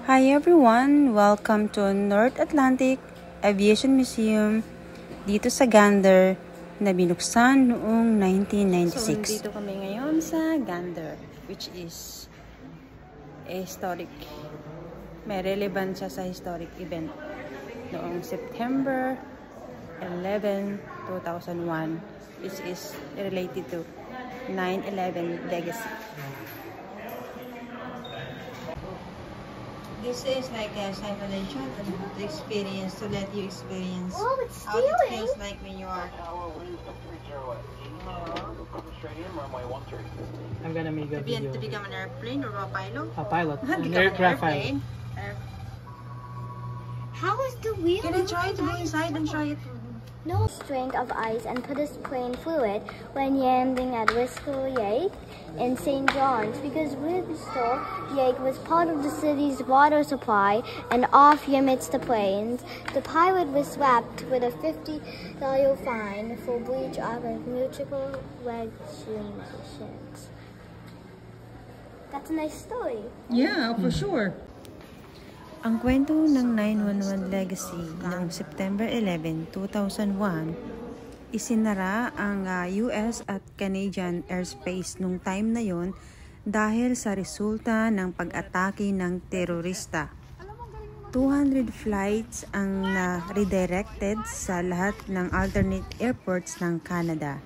Hi everyone! Welcome to North Atlantic Aviation Museum dito sa Gander na binuksan noong 1996. So, dito kami ngayon sa Gander, which is a historic, may relevance sa historic event noong September 11, 2001, which is related to 9/11 legacy. This is like a simulation to experience, to let you experience how it feels like when you are. I'm gonna make a video. To become an airplane or a pilot? A pilot. An aircraft pilot. How is the wheel? Can I try to go inside and try it? No strength of ice and put this plane fluid when landing at Bristol Yake in St. John's, because Bristol Yake was part of the city's water supply and off amidst the planes. The pilot was slapped with a $50 fine for breach of mutual regulations. That's a nice story. Yeah, for sure. Ang kwento ng 911 legacy noong September 11, 2001, isinara ang US at Canadian airspace nung time na yon dahil sa resulta ng pag-atake ng terorista. 200 flights ang redirected sa lahat ng alternate airports ng Canada.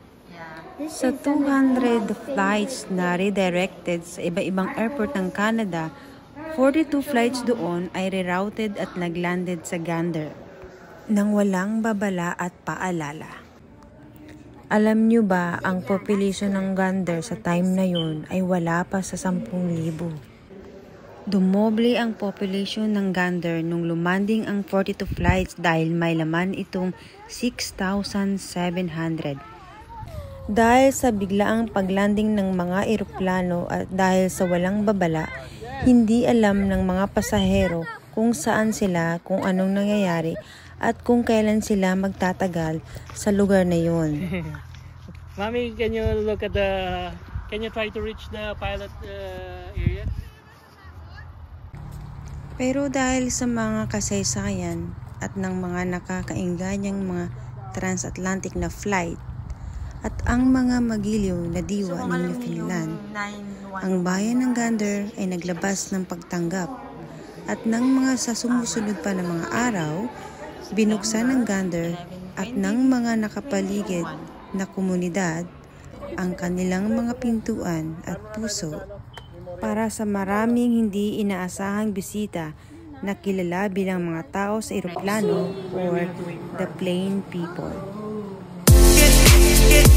Sa 200 flights na redirected sa iba-ibang airport ng Canada, 42 flights doon ay rerouted at naglanded sa Gander nang walang babala at paalala. Alam nyo ba, ang population ng Gander sa time na yun ay wala pa sa 10,000. Dumoble ang population ng Gander nung lumanding ang 42 flights dahil may laman itong 6,700. Dahil sa biglaang paglanding ng mga eroplano at dahil sa walang babala, hindi alam ng mga pasahero kung saan sila, kung anong nangyayari, at kung kailan sila magtatagal sa lugar na yun. Mommy, can you try to reach the pilot area? Pero dahil sa mga kasaysayan at ng mga nakakainganyang mga transatlantic na flight, at ang mga magiliw na diwa ng Newfoundland, ang bayan ng Gander ay naglabas ng pagtanggap. At ng mga sa sumusunod pa na mga araw, binuksan ng Gander at ng mga nakapaligid na komunidad ang kanilang mga pintuan at puso para sa maraming hindi inaasahang bisita na kilala bilang mga tao sa eroplano or the plane people. Get